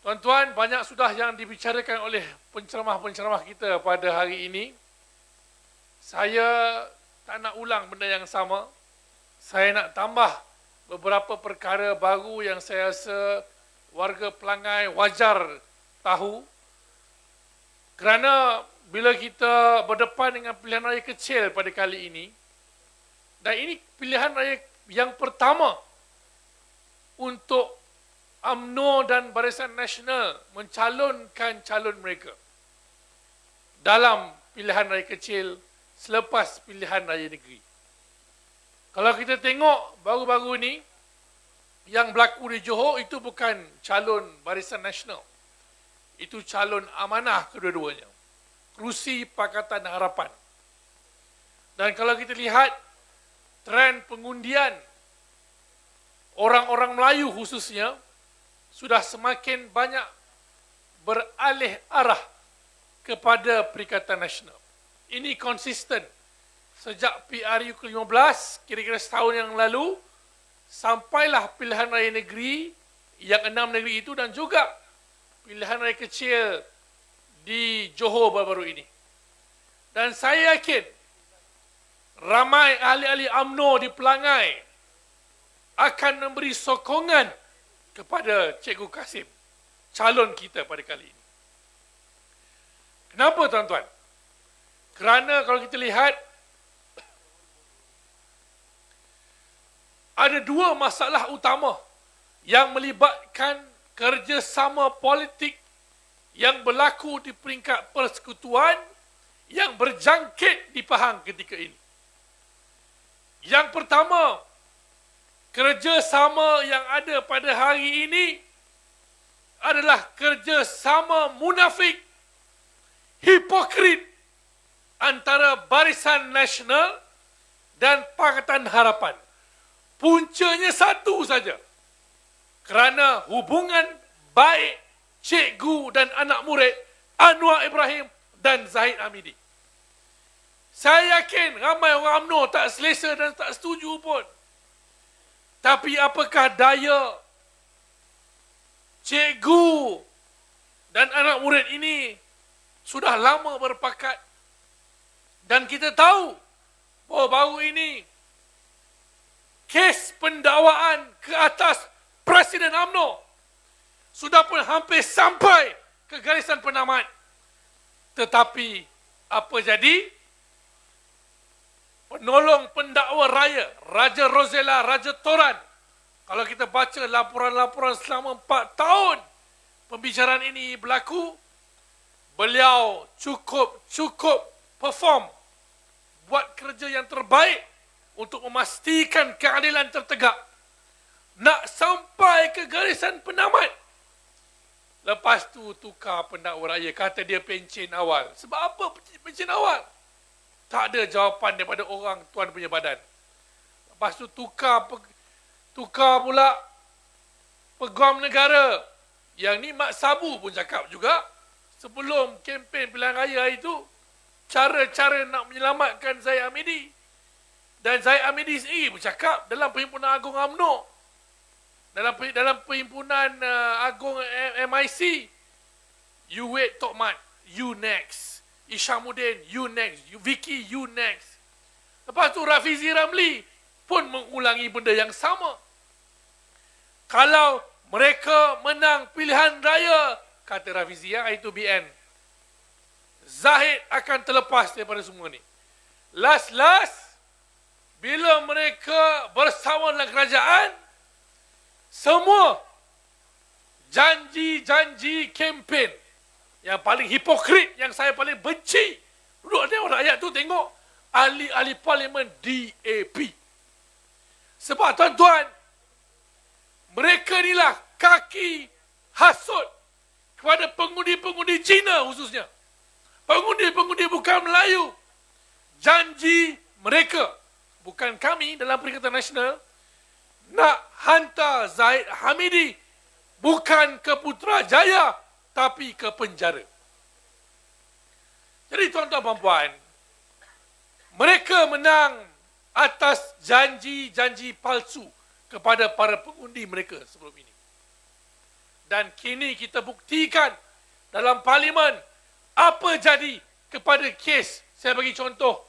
Tuan-tuan, banyak sudah yang dibicarakan oleh penceramah-penceramah kita pada hari ini. Saya tak nak ulang benda yang sama. Saya nak tambah beberapa perkara baru yang saya rasa warga Pelangai wajar tahu. Kerana bila kita berdepan dengan pilihan raya kecil pada kali ini, dan ini pilihan raya yang pertama untuk UMNO dan Barisan Nasional mencalonkan calon mereka dalam pilihan raya kecil selepas pilihan raya negeri. Kalau kita tengok baru-baru ini, yang berlaku di Johor itu bukan calon Barisan Nasional. Itu calon amanah kedua-duanya. Kerusi Pakatan Harapan. Dan kalau kita lihat trend pengundian orang-orang Melayu khususnya, sudah semakin banyak beralih arah kepada Perikatan Nasional. Ini konsisten. Sejak PRU ke-15, kira-kira setahun yang lalu, sampailah pilihan raya negeri, yang 6 negeri itu, dan juga pilihan raya kecil di Johor baru-baru ini. Dan saya yakin, ramai ahli-ahli UMNO di Pelangai akan memberi sokongan kepada Cikgu Kasim, calon kita pada kali ini. Kenapa, tuan-tuan? Kerana kalau kita lihat, ada dua masalah utama yang melibatkan kerjasama politik yang berlaku di peringkat persekutuan yang berjangkit di Pahang ketika ini. Yang pertama, kerjasama yang ada pada hari ini adalah kerjasama munafik, hipokrit antara Barisan Nasional dan Pakatan Harapan. Puncanya satu saja. Kerana hubungan baik cikgu dan anak murid Anwar Ibrahim dan Zahid Hamidi. Saya yakin ramai orang UMNO tak selesa dan tak setuju pun. Tapi apakah daya cikgu dan anak murid ini sudah lama berpakat. Dan kita tahu bahawa baru ini kes pendakwaan ke atas Presiden UMNO sudah pun hampir sampai ke garisan penamat. Tetapi apa jadi? Penolong pendakwa raya, Raja Rosella, Raja Toran. Kalau kita baca laporan-laporan selama 4 tahun pembicaraan ini berlaku, beliau cukup perform, buat kerja yang terbaik untuk memastikan keadilan tertegak. Nak sampai ke garisan penamat. Lepas tu tukar pendakwa raya, kata dia pencen awal. Sebab apa pencen awal? Tak ada jawapan daripada orang tuan punya badan. Lepas tu tukar pula peguam negara. Yang ni Mak Sabu pun cakap juga, sebelum kempen pilihan raya itu, cara-cara nak menyelamatkan Zahid Hamidi. Dan Zahid Hamidi sendiri bercakap dalam Perhimpunan Agung UMNO, dalam Perhimpunan Agung MIC, you wait Tok Mat, you next. Ishamuddin, you next. Vicky, you next. Lepas tu Rafizi Ramli pun mengulangi benda yang sama. Kalau mereka menang pilihan raya, kata Rafizi, itu BN, Zahid akan terlepas daripada semua ni. Last, bila mereka bersama dalam kerajaan, semua janji-janji kempen yang paling hipokrit, yang saya paling benci, duduk tengok rakyat tu, tengok ahli-ahli parlimen DAP. Sebab tuan-tuan, mereka inilah kaki hasut kepada pengundi-pengundi Cina khususnya. Pengundi-pengundi bukan Melayu. Janji mereka, bukan kami dalam Perikatan Nasional, nak hantar Zahid Hamidi bukan ke Putrajaya, tapi ke penjara. Jadi tuan-tuan dan puan, mereka menang atas janji-janji palsu kepada para pengundi mereka sebelum ini. Dan kini kita buktikan dalam parlimen apa jadi kepada kes, saya bagi contoh,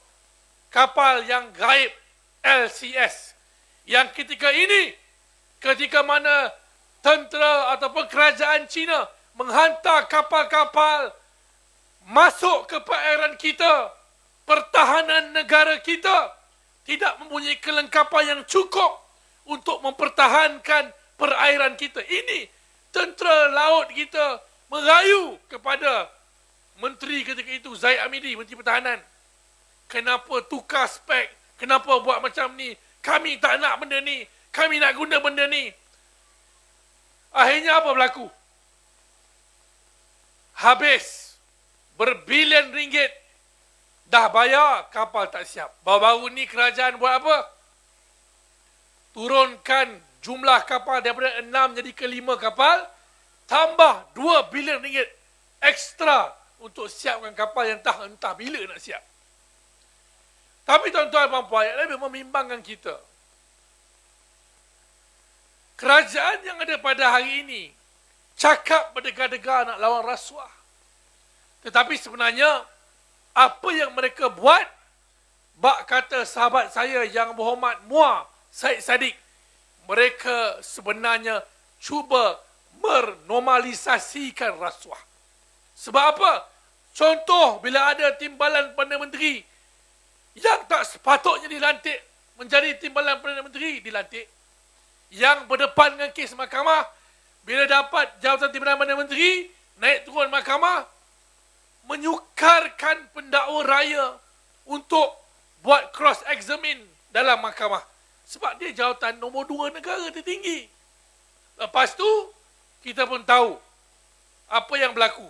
kapal yang gaib LCS. Yang ketika mana tentera ataupun kerajaan China menghantar kapal-kapal masuk ke perairan kita, pertahanan negara kita tidak mempunyai kelengkapan yang cukup untuk mempertahankan perairan kita. Ini tentera laut kita merayu kepada menteri ketika itu, Zaid Amidi, Menteri Pertahanan. Kenapa tukar spek? Kenapa buat macam ni? Kami tak nak benda ni. Kami nak guna benda ni. Akhirnya apa berlaku? Habis berbilion ringgit. Dah bayar, kapal tak siap. Baru-baru ni kerajaan buat apa? Turunkan jumlah kapal daripada 6 jadi ke 5 kapal, tambah 2 bilion ringgit ekstra untuk siapkan kapal yang entah bila nak siap. Tapi tuan-tuan dan puan, yang lebih membimbangkan kita, kerajaan yang ada pada hari ini cakap berdegar-degar nak lawan rasuah. Tetapi sebenarnya apa yang mereka buat, bak kata sahabat saya yang berhormat Muar Syed Saddiq, mereka sebenarnya cuba menormalisasikan rasuah. Sebab apa? Contoh, bila ada timbalan Perdana Menteri yang tak sepatutnya dilantik menjadi timbalan Perdana Menteri, dilantik. Yang berdepan dengan kes mahkamah, bila dapat jawatan timbalan Perdana Menteri, naik turun mahkamah, menyukarkan pendakwa raya untuk buat cross-examine dalam mahkamah. Sebab dia jawatan nombor 2 negara tertinggi. Lepas tu, kita pun tahu apa yang berlaku.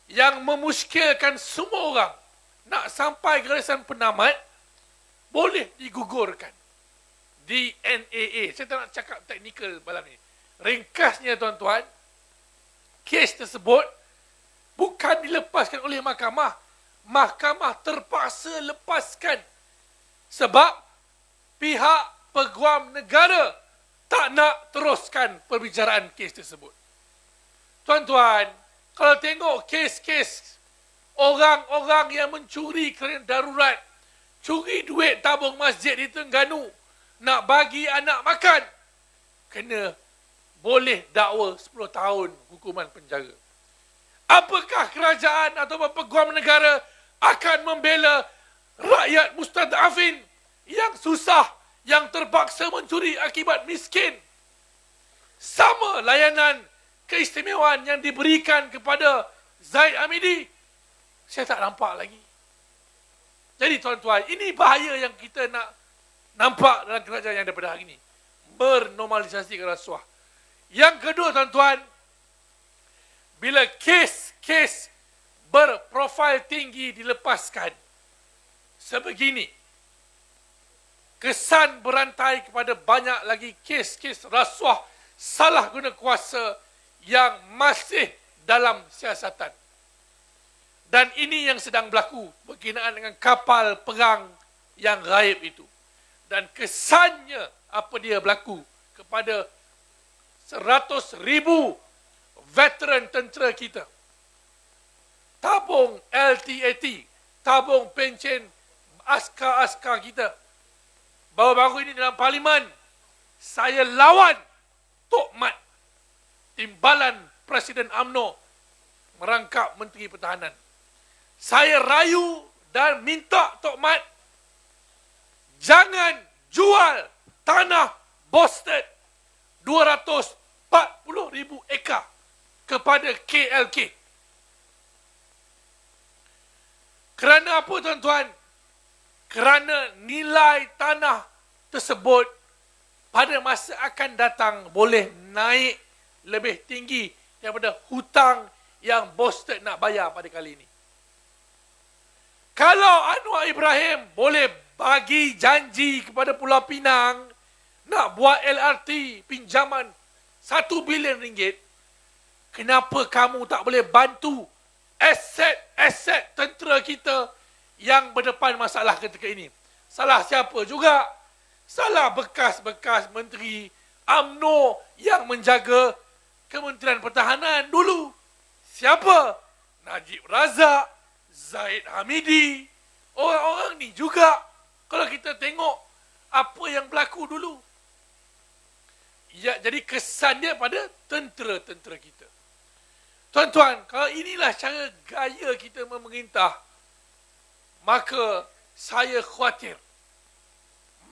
Yang memuskilkan semua orang nak sampai garisan penamat, boleh digugurkan. DNAA. Saya tak nak cakap teknikal malam ni. Ringkasnya tuan-tuan, kes tersebut bukan dilepaskan oleh mahkamah. Mahkamah terpaksa lepaskan. Sebab pihak peguam negara tak nak teruskan perbicaraan kes tersebut. Tuan-tuan, kalau tengok kes-kes orang-orang yang mencuri kerana darurat, curi duit tabung masjid di Terengganu, nak bagi anak makan, kena boleh dakwa 10 tahun hukuman penjara. Apakah kerajaan atau peguam negara akan membela rakyat mustadafin yang susah, yang terpaksa mencuri akibat miskin? Sama layanan keistimewaan yang diberikan kepada Zaid Amidi, saya tak nampak lagi. Jadi tuan-tuan, ini bahaya yang kita nak nampak dalam kerajaan yang daripada hari ini. Bernormalisasi rasuah. Yang kedua tuan-tuan, bila kes-kes berprofil tinggi dilepaskan sebegini, kesan berantai kepada banyak lagi kes-kes rasuah salah guna kuasa yang masih dalam siasatan. Dan ini yang sedang berlaku berkenaan dengan kapal perang yang gaib itu. Dan kesannya apa dia berlaku kepada 100,000 veteran tentera kita. Tabung LTAT, tabung pencen askar-askar kita. Baru-baru ini dalam parlimen, saya lawan Tok Mat, timbalan Presiden UMNO merangkap Menteri Pertahanan. Saya rayu dan minta Tok Mat jangan jual tanah Boston 240,000 ekar kepada KLK. Kerana apa tuan-tuan? Kerana nilai tanah tersebut pada masa akan datang boleh naik lebih tinggi daripada hutang yang Boston nak bayar pada kali ini. Kalau Anwar Ibrahim boleh bagi janji kepada Pulau Pinang nak buat LRT pinjaman 1 bilion ringgit, kenapa kamu tak boleh bantu aset-aset tentera kita yang berdepan masalah ketika ini? Salah siapa juga? Salah bekas-bekas menteri UMNO yang menjaga Kementerian Pertahanan dulu. Siapa? Najib Razak, Zaid Hamidi. Orang-orang ni juga. Kalau kita tengok apa yang berlaku dulu. Ya, jadi kesan dia pada tentera-tentera kita. Tuan-tuan, kalau inilah cara gaya kita memerintah, maka saya khawatir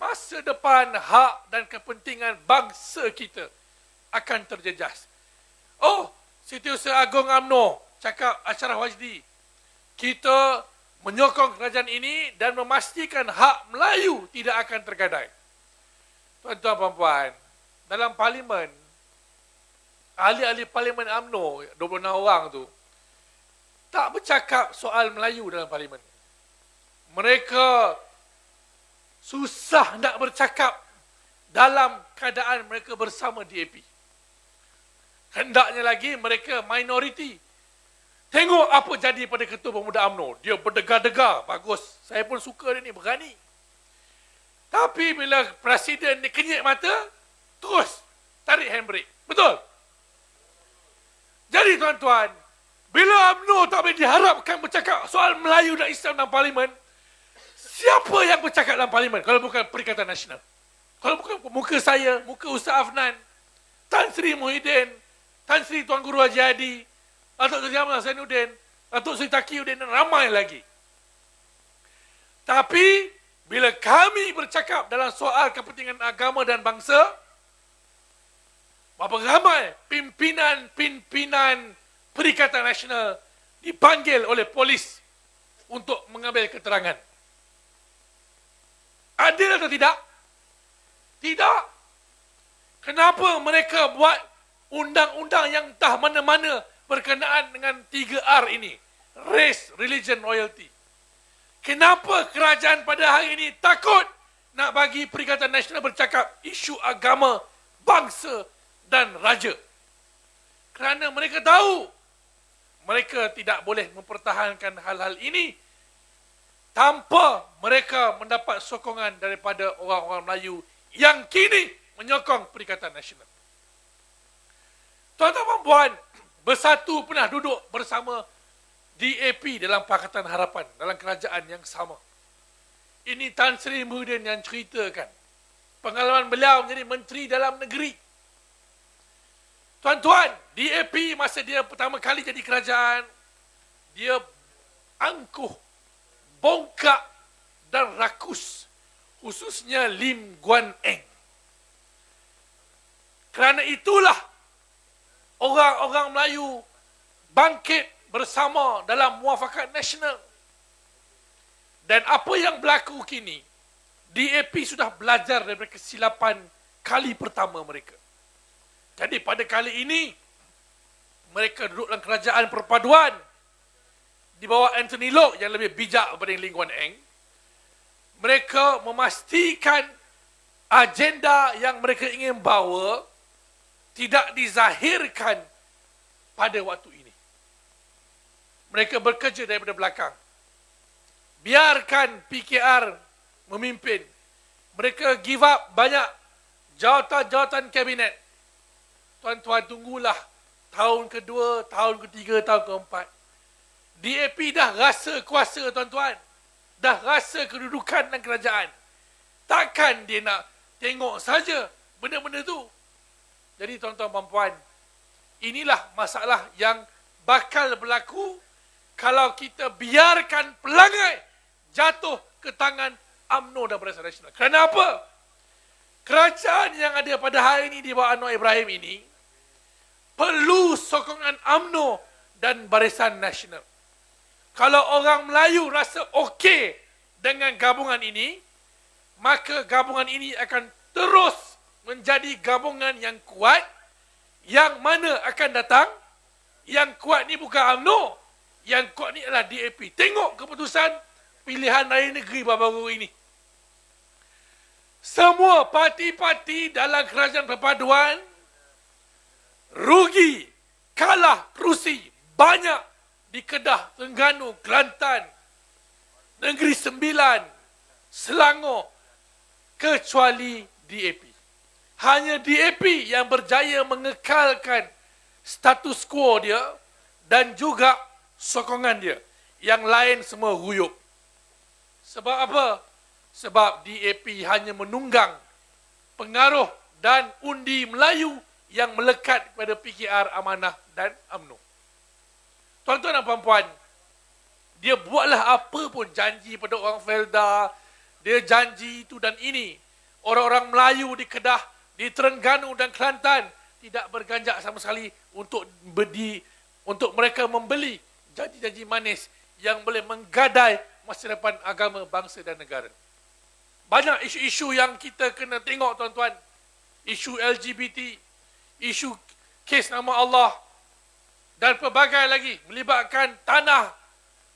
masa depan hak dan kepentingan bangsa kita akan terjejas. Oh, Setiausaha Agong UMNO cakap acara Wajdi, kita menyokong kerajaan ini dan memastikan hak Melayu tidak akan tergadai. Tuan-tuan puan-puan, dalam parlimen, ahli-ahli parlimen UMNO, 26 orang tu, tak bercakap soal Melayu dalam parlimen. Mereka susah nak bercakap dalam keadaan mereka bersama DAP. Hendaknya lagi mereka minoriti. Tengok apa jadi pada Ketua Pemuda UMNO. Dia berdegar-degar. Bagus. Saya pun suka dia ni. Berani. Tapi bila Presiden ni kenyit mata, terus tarik handbrake. Betul? Jadi tuan-tuan, bila UMNO tak boleh diharapkan bercakap soal Melayu dan Islam dalam parlimen, siapa yang bercakap dalam parlimen kalau bukan Perikatan Nasional? Kalau bukan muka saya, muka Ustaz Afnan, Tan Sri Muhyiddin, Tan Sri Tuan Guru Haji Hadi, Datuk Seri Jamal Zainuddin, Datuk Seri Taqiyuddin dan ramai lagi. Tapi bila kami bercakap dalam soal kepentingan agama dan bangsa, berapa ramai pimpinan Perikatan Nasional dipanggil oleh polis untuk mengambil keterangan. Adil atau tidak? Tidak. Kenapa mereka buat undang-undang yang entah mana-mana berkenaan dengan 3R ini? Race, Religion, Royalty. Kenapa kerajaan pada hari ini takut nak bagi Perikatan Nasional bercakap isu agama, bangsa dan raja? Kerana mereka tahu mereka tidak boleh mempertahankan hal-hal ini tanpa mereka mendapat sokongan daripada orang-orang Melayu yang kini menyokong Perikatan Nasional. Tuan-tuan puan, Bersatu pernah duduk bersama DAP dalam Pakatan Harapan, dalam kerajaan yang sama. Ini Tan Sri Muhyiddin yang ceritakan pengalaman beliau menjadi Menteri Dalam Negeri. Tuan-tuan, DAP masa dia pertama kali jadi kerajaan, dia angkuh, bongkak dan rakus, khususnya Lim Guan Eng. Kerana itulah orang-orang Melayu bangkit bersama dalam Muafakat Nasional. Dan apa yang berlaku kini, DAP sudah belajar daripada kesilapan kali pertama mereka. Jadi pada kali ini, mereka duduk dalam kerajaan perpaduan di bawah Anthony Loke yang lebih bijak daripada Lim Guan Eng. Mereka memastikan agenda yang mereka ingin bawa tidak dizahirkan pada waktu ini. Mereka bekerja daripada belakang. Biarkan PKR memimpin. Mereka give up banyak jawatan-jawatan kabinet. Tuan-tuan, tunggulah tahun kedua, tahun ketiga, tahun keempat. DAP dah rasa kuasa, tuan-tuan. Dah rasa kedudukan dan kerajaan. Takkan dia nak tengok saja benda-benda tu. Jadi tuan-tuan dan puan, inilah masalah yang bakal berlaku kalau kita biarkan pelangai jatuh ke tangan UMNO dan Barisan Nasional. Kerana apa? Kerajaan yang ada pada hari ini di bawah Anwar Ibrahim ini perlu sokongan UMNO dan Barisan Nasional. Kalau orang Melayu rasa okey dengan gabungan ini, maka gabungan ini akan terus menjadi gabungan yang kuat, yang mana akan datang, yang kuat ni bukan UMNO, yang kuat ni adalah DAP. Tengok keputusan pilihan raya negeri baru-baru ini. Semua parti-parti dalam kerajaan perpaduan rugi, kalah kerusi banyak di Kedah, Terengganu, Kelantan, Negeri Sembilan, Selangor, kecuali DAP. Hanya DAP yang berjaya mengekalkan status quo dia dan juga sokongan dia. Yang lain semua ruyuk. Sebab apa? Sebab DAP hanya menunggang pengaruh dan undi Melayu yang melekat kepada PKR, Amanah dan UMNO. Tuan-tuan dan puan-puan, dia buatlah apa pun janji pada orang Felda, dia janji itu dan ini. Orang-orang Melayu di Kedah, di Terengganu dan Kelantan tidak berganjak sama sekali untuk mereka membeli janji-janji manis yang boleh menggadai masa depan agama, bangsa dan negara. Banyak isu-isu yang kita kena tengok, tuan-tuan. Isu LGBT, isu kes nama Allah dan pelbagai lagi, melibatkan tanah,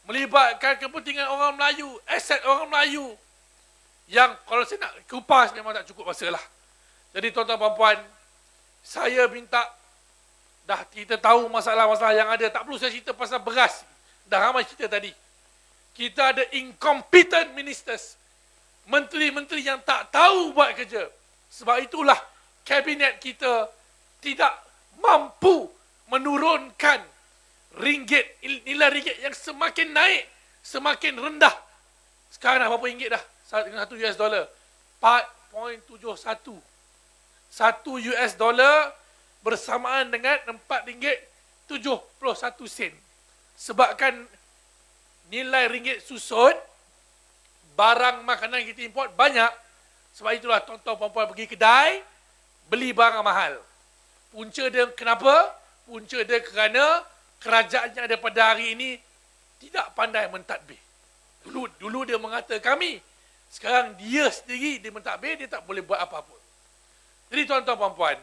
melibatkan kepentingan orang Melayu, aset orang Melayu yang kalau saya nak kupas memang tak cukup masa lah. Jadi tuan-tuan puan-puan, saya minta, dah kita tahu masalah-masalah yang ada, tak perlu saya cerita pasal beras, dah ramai cerita tadi. Kita ada incompetent ministers, menteri-menteri yang tak tahu buat kerja. Sebab itulah kabinet kita tidak mampu menurunkan ringgit, nilai ringgit yang semakin naik, semakin rendah. Sekarang dah berapa ringgit dah? $1 US, 4.71. 1 US dollar bersamaan dengan RM4.71. Sebabkan nilai ringgit susut, barang makanan kita import banyak. Sebab itulah tuan-tuan puan-puan pergi kedai, beli barang mahal. Punca dia kenapa? Punca dia kerana kerajaan yang ada pada hari ini tidak pandai mentadbir. Dulu dia mengata kami. Sekarang dia sendiri dia mentadbir, dia tak boleh buat apa-apa. Jadi tuan-tuan puan-puan,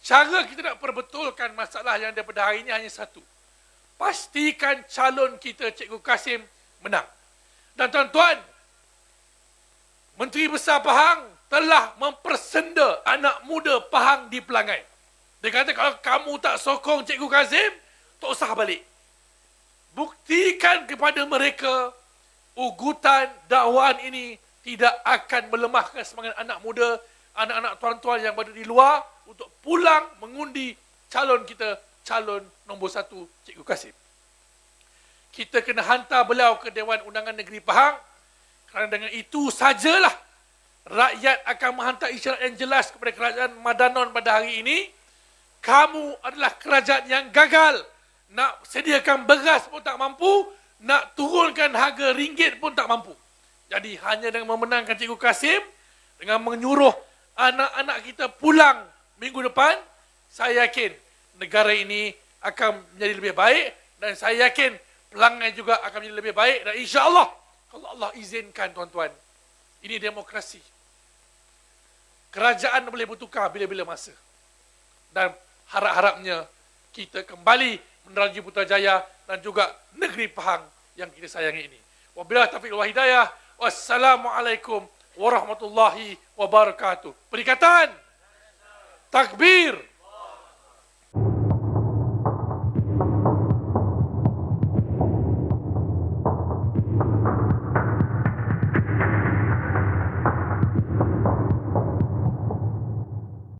cara kita nak perbetulkan masalah yang ada pada hari ini hanya satu. Pastikan calon kita Cikgu Kasim menang. Dan tuan-tuan, Menteri Besar Pahang telah mempersenda anak muda Pahang di Pelangai. Dia kata kalau kamu tak sokong Cikgu Kazim, tak usah balik. Buktikan kepada mereka ugutan dakwaan ini tidak akan melemahkan semangat anak muda, anak-anak tuan-tuan yang berada di luar untuk pulang mengundi calon kita, calon nombor 1 Cikgu Kasim. Kita kena hantar beliau ke Dewan Undangan Negeri Pahang, kerana dengan itu sajalah rakyat akan menghantar isyarat yang jelas kepada kerajaan Madanon pada hari ini. Kamu adalah kerajaan yang gagal. Nak sediakan beras pun tak mampu, nak turunkan harga ringgit pun tak mampu. Jadi hanya dengan memenangkan Cikgu Kasim, dengan menyuruh anak-anak kita pulang minggu depan, saya yakin negara ini akan menjadi lebih baik, dan saya yakin Pelangai juga akan menjadi lebih baik, dan insya-Allah kalau Allah izinkan tuan-tuan, ini demokrasi. Kerajaan boleh bertukar bila-bila masa. Dan harap-harapnya kita kembali menerangi Putrajaya dan juga negeri Pahang yang kita sayangi ini. Wabillahi taufiq wal hidayah. Wassalamualaikum warahmatullahi wabarakatuh. Perikatan. Takbir.